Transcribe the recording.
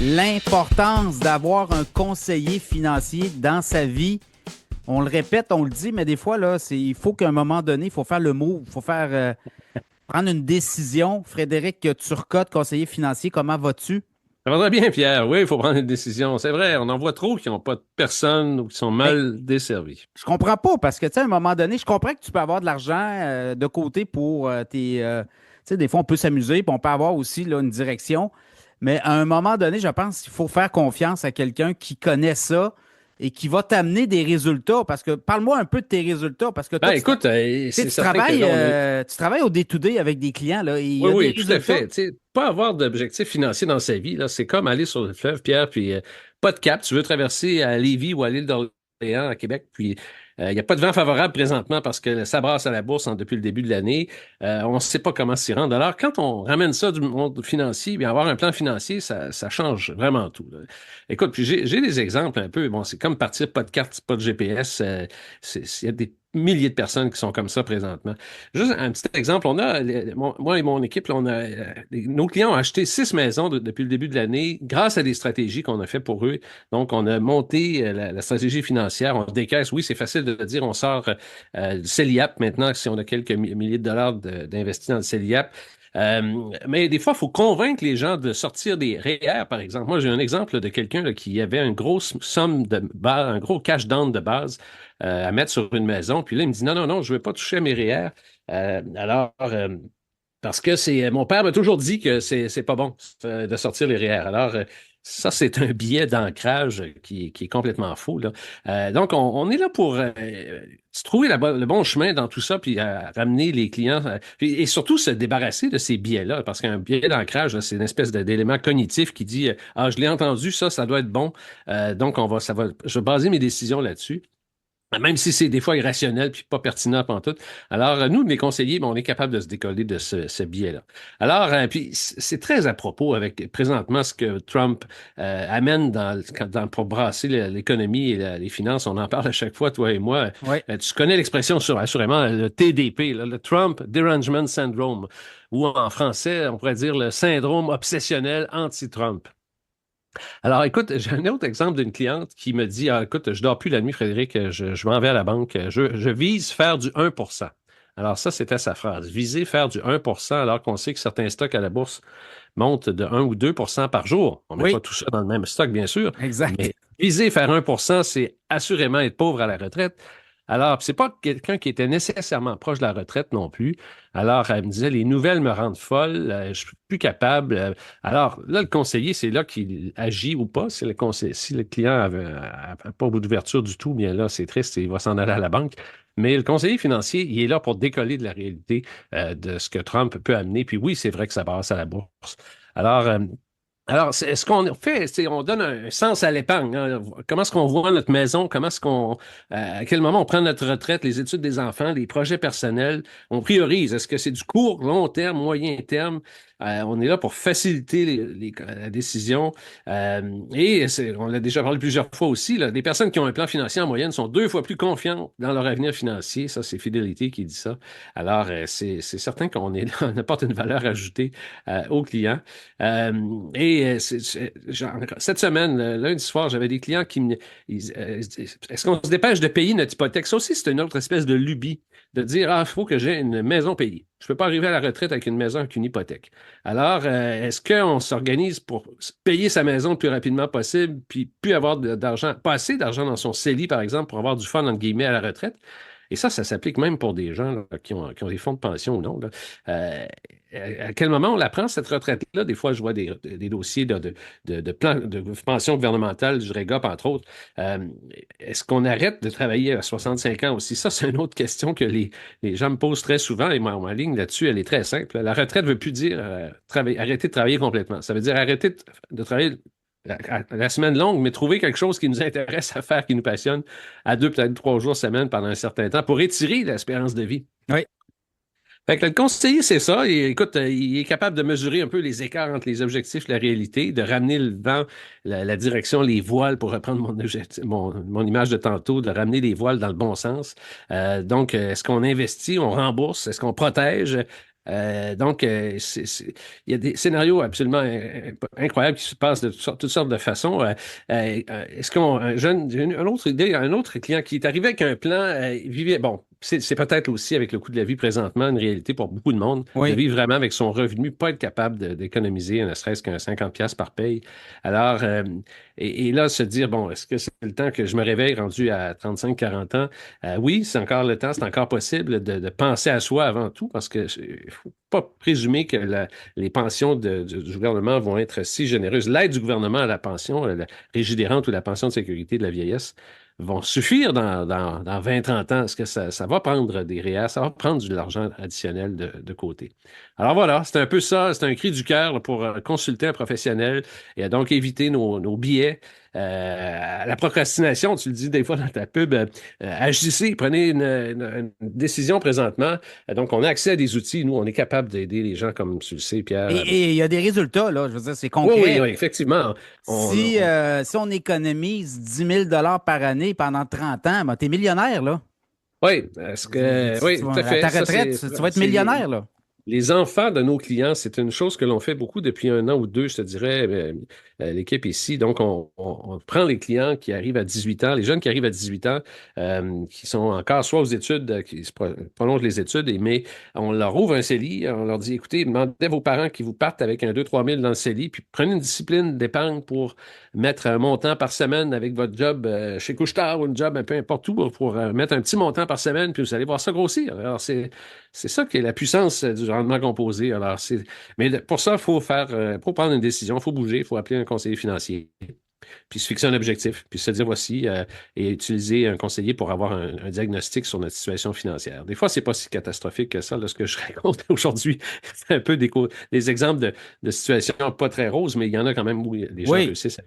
L'importance d'avoir un conseiller financier dans sa vie. On le répète, on le dit, mais des fois, là, il faut qu'à un moment donné, il faut faire le move, il faut prendre une décision. Frédéric Turcotte, conseiller financier, comment vas-tu? Ça va très bien, Pierre. Oui, il faut prendre une décision. C'est vrai, on en voit trop qui n'ont pas de personne ou qui sont Ben, mal desservis. je comprends pas parce que, tu sais, à un moment donné, je comprends que tu peux avoir de l'argent de côté pour tes. Tu sais, des fois, on peut s'amuser, puis on peut avoir aussi là, une direction. Mais à un moment donné, je pense qu'il faut faire confiance à quelqu'un qui connaît ça et qui va t'amener des résultats. Parce que, parle-moi un peu de tes résultats, parce que Ben, toi, écoute, tu sais, c'est certain que là, tu travailles au day-to-day avec des clients, là, et il y Oui, a des oui, tout à résultats. fait. Tu sais, pas avoir d'objectif financier dans sa vie, là, c'est comme aller sur le fleuve, Pierre, puis pas de cap. Tu veux traverser à Lévis ou à l'île d'Orléans, à Québec, puis il n'y a pas de vent favorable présentement parce que ça brasse à la bourse depuis le début de l'année. On ne sait pas comment s'y rendre. Alors, quand on ramène ça du monde financier, bien avoir un plan financier, ça change vraiment tout, là. Écoute, puis j'ai des exemples un peu. Bon, c'est comme partir pas de carte, pas de GPS. Il y a des milliers de personnes qui sont comme ça présentement. Juste un petit exemple, moi et mon équipe, là, nos clients ont acheté 6 maisons depuis le début de l'année grâce à des stratégies qu'on a fait pour eux. Donc, on a monté la stratégie financière, on décaisse, oui, c'est facile de le dire, on sort du CELIAP maintenant, si on a quelques milliers de dollars d'investis dans le CELIAP. Mais des fois, il faut convaincre les gens de sortir des REER, par exemple. Moi, j'ai un exemple de quelqu'un là, qui avait une grosse somme de base, un gros cash down de base à mettre sur une maison. Puis là, il me dit non, non, non, je ne veux pas toucher à mes REER. Parce que mon père m'a toujours dit que c'est pas bon de sortir les REER. Alors, ça, c'est un biais d'ancrage qui est complètement faux, là. Donc, on est là pour trouver le bon chemin dans tout ça, puis ramener les clients, et surtout se débarrasser de ces biais-là, parce qu'un biais d'ancrage, là, c'est une espèce d'élément cognitif qui dit, ah, je l'ai entendu, ça doit être bon. Donc, je vais baser mes décisions là-dessus. Même si c'est des fois irrationnel puis pas pertinent pantoute. Alors, nous, les conseillers, ben, on est capable de se décoller de ce biais-là. Alors, puis c'est très à propos avec présentement ce que Trump amène pour brasser l'économie et les finances. On en parle à chaque fois, toi et moi. Oui. Tu connais l'expression assurément, le TDP, là, le Trump Derangement Syndrome, ou en français, on pourrait dire le syndrome obsessionnel anti-Trump. Alors, écoute, j'ai un autre exemple d'une cliente qui me dit, ah, écoute, je dors plus la nuit, Frédéric, je m'en vais à la banque, je vise faire du 1%. Alors ça, c'était sa phrase. Viser faire du 1% alors qu'on sait que certains stocks à la bourse montent de 1 ou 2% par jour. On ne met pas Oui, tout ça dans le même stock, bien sûr, exact. mais viser faire 1%, c'est assurément être pauvre à la retraite. Alors, c'est pas quelqu'un qui était nécessairement proche de la retraite non plus. Alors, elle me disait, les nouvelles me rendent folle, je suis plus capable. Alors, là, le conseiller, c'est là qu'il agit ou pas. Si le client n'a pas d'ouverture du tout, bien là, c'est triste, il va s'en aller à la banque. Mais le conseiller financier, il est là pour décoller de la réalité de ce que Trump peut amener. Puis oui, c'est vrai que ça passe à la bourse. Alors, ce qu'on fait, c'est on donne un sens à l'épargne, hein. Comment est-ce qu'on voit notre maison? À quel moment on prend notre retraite, les études des enfants, les projets personnels? On priorise. Est-ce que c'est du court, long terme, moyen terme? On est là pour faciliter la décision. On l'a déjà parlé plusieurs fois aussi, là, des personnes qui ont un plan financier en moyenne sont 2 fois plus confiantes dans leur avenir financier. Ça, c'est Fidélité qui dit ça. Alors, c'est certain qu'on est là, on apporte une valeur ajoutée aux clients. Euh, Cette semaine, lundi soir, j'avais des clients qui me est-ce qu'on se dépêche de payer notre hypothèque? Ça aussi, c'est une autre espèce de lubie, de dire, ah, il faut que j'ai une maison payée. Je ne peux pas arriver à la retraite avec une maison, avec une hypothèque. Alors, est-ce qu'on s'organise pour payer sa maison le plus rapidement possible, puis plus avoir d'argent, pas assez d'argent dans son CELI, par exemple, pour avoir du fun, entre guillemets, à la retraite? Et ça s'applique même pour des gens là, qui ont des fonds de pension ou non, là. Euh, à quel moment on la prend, cette retraite-là? Des fois, je vois des dossiers de plans de pension gouvernementale, du REGOP, entre autres. Euh, Est-ce qu'on arrête de travailler à 65 ans aussi? Ça, c'est une autre question que les gens me posent très souvent et ma ligne là-dessus, elle est très simple. La retraite ne veut plus dire arrêter de travailler complètement. Ça veut dire arrêter de travailler la semaine longue, mais trouver quelque chose qui nous intéresse à faire, qui nous passionne, à 2, peut-être 3 jours semaine pendant un certain temps pour étirer l'espérance de vie. Oui. Fait que le conseiller, c'est ça. Et, écoute, il est capable de mesurer un peu les écarts entre les objectifs et la réalité, de ramener le vent, la direction, les voiles, pour reprendre mon image de tantôt, de ramener les voiles dans le bon sens. Donc, est-ce qu'on investit, on rembourse, est-ce qu'on protège? Il y a des scénarios absolument incroyables qui se passent de toutes sortes de façons. Est-ce qu'on un jeune, j'ai une autre idée, un autre client qui est arrivé avec un plan, il vivait, bon, c'est peut-être aussi avec le coût de la vie présentement une réalité pour beaucoup de monde, de Oui. vivre vraiment avec son revenu, pas être capable d'économiser ne serait-ce qu'un 50 pièces par paye. Alors, et là, se dire, bon, est-ce que c'est le temps que je me réveille rendu à 35, 40 ans? Oui, c'est encore le temps, c'est encore possible de penser à soi avant tout, parce que faut pas présumer que les pensions du gouvernement vont être si généreuses. L'aide du gouvernement à la pension, la régie des rentes ou la pension de sécurité de la vieillesse, vont suffire dans 20, 30 ans. Est-ce que ça va prendre des REER, ça va prendre de l'argent additionnel de côté? Alors voilà, c'est un peu ça, c'est un cri du cœur là, pour consulter un professionnel et donc éviter nos billets. La procrastination, tu le dis des fois dans ta pub, agissez, prenez une décision présentement. Donc, on a accès à des outils. Nous, on est capable d'aider les gens, comme tu le sais, Pierre. Et il y a des résultats, là. Je veux dire, c'est Oui, oui, concret. oui, effectivement. Si on économise 10 000 $ par année pendant 30 ans, ben, t'es millionnaire, là. Oui, oui, tout à À fait. ta Ça, retraite, tu vas être millionnaire, là. les enfants de nos clients, c'est une chose que l'on fait beaucoup depuis 1 an ou 2, je te dirais, l'équipe ici. Donc, on prend les clients qui arrivent à 18 ans, les jeunes qui arrivent à 18 ans, qui sont encore soit aux études, qui se prolongent les études, mais on leur ouvre un CELI, on leur dit, écoutez, demandez à vos parents qui vous partent avec un 2 3 000 dans le CELI, puis prenez une discipline d'épargne pour mettre un montant par semaine avec votre job chez Couche-Tard ou une job un peu n'importe où pour mettre un petit montant par semaine, puis vous allez voir ça grossir. Alors, c'est ça qui est la puissance du rendement composé. Alors, mais pour ça, il faut pour prendre une décision, il faut bouger, il faut appeler un conseiller financier, puis se fixer un objectif, puis se dire voici, et utiliser un conseiller pour avoir un diagnostic sur notre situation financière. Des fois, c'est pas si catastrophique que ça, là, ce que je raconte aujourd'hui. C'est un peu des exemples de situations pas très roses, mais il y en a quand même où les gens Oui. réussissent.